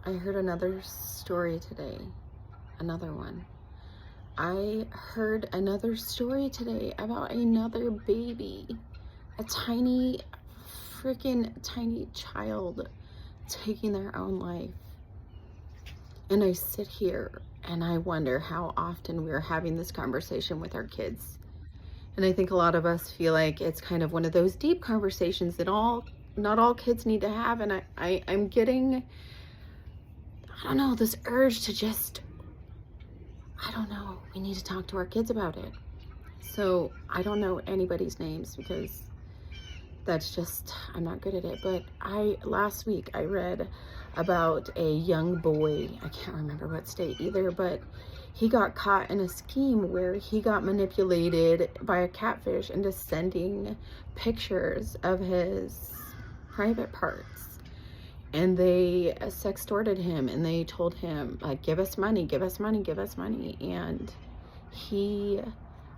I heard another story today. Another one. I heard another story today about another baby. A tiny, freaking tiny child taking their own life. And I sit here and I wonder how often we're having this conversation with our kids. And I think a lot of us feel like it's kind of one of those deep conversations that not all kids need to have. And I'm getting, I don't know, this urge to just, I don't know, we need to talk to our kids about it. So I don't know anybody's names because that's just, I'm not good at it. But last week I read about a young boy, I can't remember what state either, but he got caught in a scheme where he got manipulated by a catfish into sending pictures of his private parts. And they sextorted him and they told him, like, give us money, give us money, give us money. And he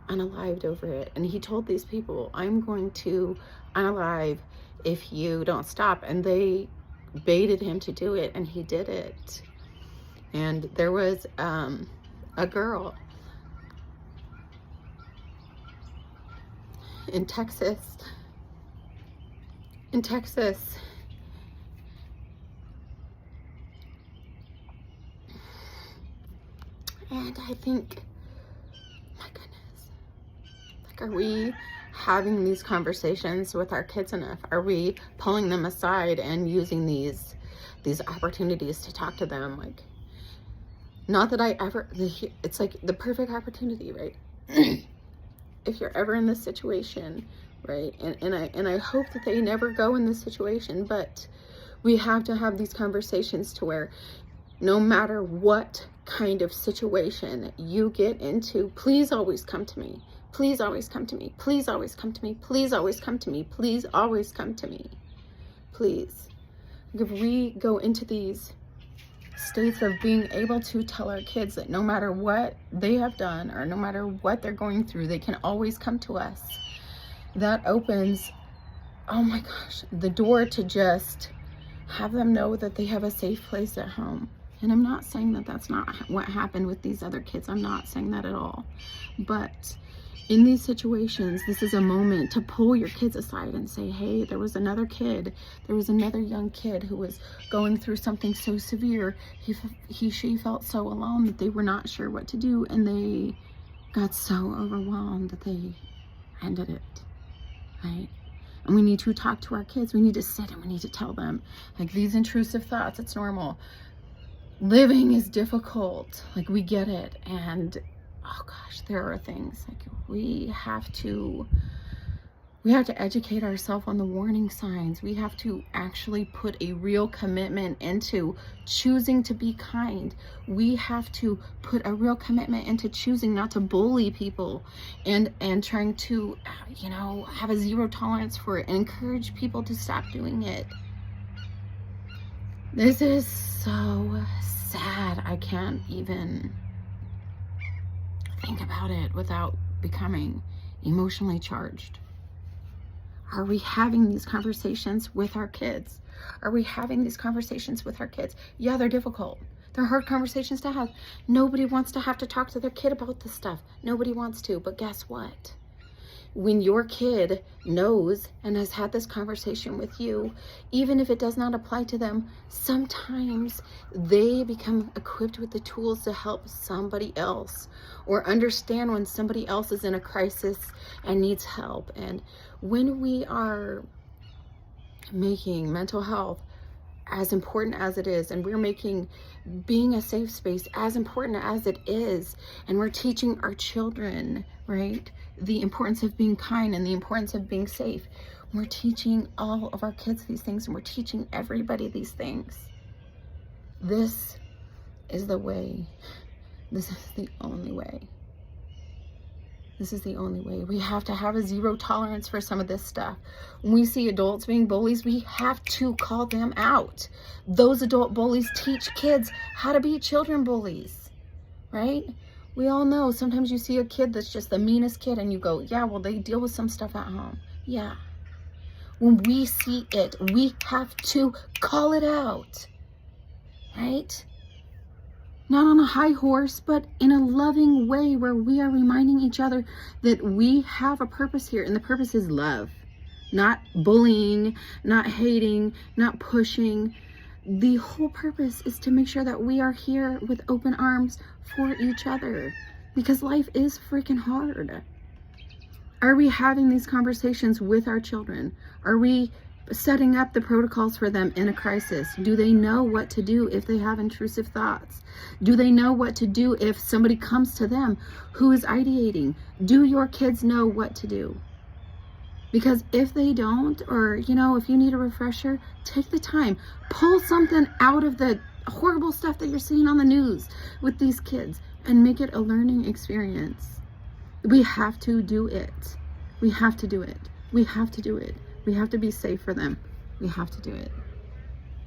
unalived over it. And he told these people, I'm going to unalive if you don't stop. And they baited him to do it, and he did it. And there was a girl in Texas, and I think, my goodness, like, are we having these conversations with our kids enough? Are we pulling them aside and using these opportunities to talk to them? Like, not that it's like the perfect opportunity, right? If you're ever in this situation, right? And I hope that they never go in this situation, but we have to have these conversations to where no matter what kind of situation you get into, please always come to me. Please always come to me. Please always come to me. Please always come to me. Please always come to me. Please. If we go into these states of being able to tell our kids that no matter what they have done or no matter what they're going through, they can always come to us, that opens, oh my gosh, the door to just have them know that they have a safe place at home. And I'm not saying that that's not what happened with these other kids. I'm not saying that at all. But in these situations, this is a moment to pull your kids aside and say, hey, there was another young kid who was going through something so severe. She felt so alone that they were not sure what to do. And they got so overwhelmed that they ended it, right? And we need to talk to our kids. We need to sit and we need to tell them, like, these intrusive thoughts, it's normal. Living is difficult. Like, we get it. And oh gosh, there are things like we have to educate ourselves on the warning signs. We have to actually put a real commitment into choosing to be kind. We have to put a real commitment into choosing not to bully people and trying to, you know, have a zero tolerance for it and encourage people to stop doing it. This is so sad. I can't even think about it without becoming emotionally charged. Are we having these conversations with our kids? Are we having these conversations with our kids? Yeah, they're difficult. They're hard conversations to have. Nobody wants to have to talk to their kid about this stuff. Nobody wants to, but guess what? When your kid knows and has had this conversation with you, even if it does not apply to them, sometimes they become equipped with the tools to help somebody else or understand when somebody else is in a crisis and needs help. And when we are making mental health as important as it is, and we're making being a safe space as important as it is, and we're teaching our children, right, the importance of being kind and the importance of being safe. We're teaching all of our kids these things, and we're teaching everybody these things. This is the way. This is the only way. This is the only way. We have to have a zero tolerance for some of this stuff. When we see adults being bullies, we have to call them out. Those adult bullies teach kids how to be children bullies, right? We all know sometimes you see a kid that's just the meanest kid and you go, yeah, well, they deal with some stuff at home. Yeah. When we see it, we have to call it out, right? right? Not on a high horse, but in a loving way where we are reminding each other that we have a purpose here, and the purpose is love. Not bullying, not hating, not pushing. The whole purpose is to make sure that we are here with open arms for each other, because life is freaking hard. Are we having these conversations with our children? Are we setting up the protocols for them in a crisis? Do they know what to do if they have intrusive thoughts? Do they know what to do if somebody comes to them who is ideating? Do your kids know what to do? Because if they don't, or, you know, if you need a refresher, take the time. Pull something out of the horrible stuff that you're seeing on the news with these kids and make it a learning experience. We have to do it. We have to do it. We have to do it. We have to be safe for them. We have to do it.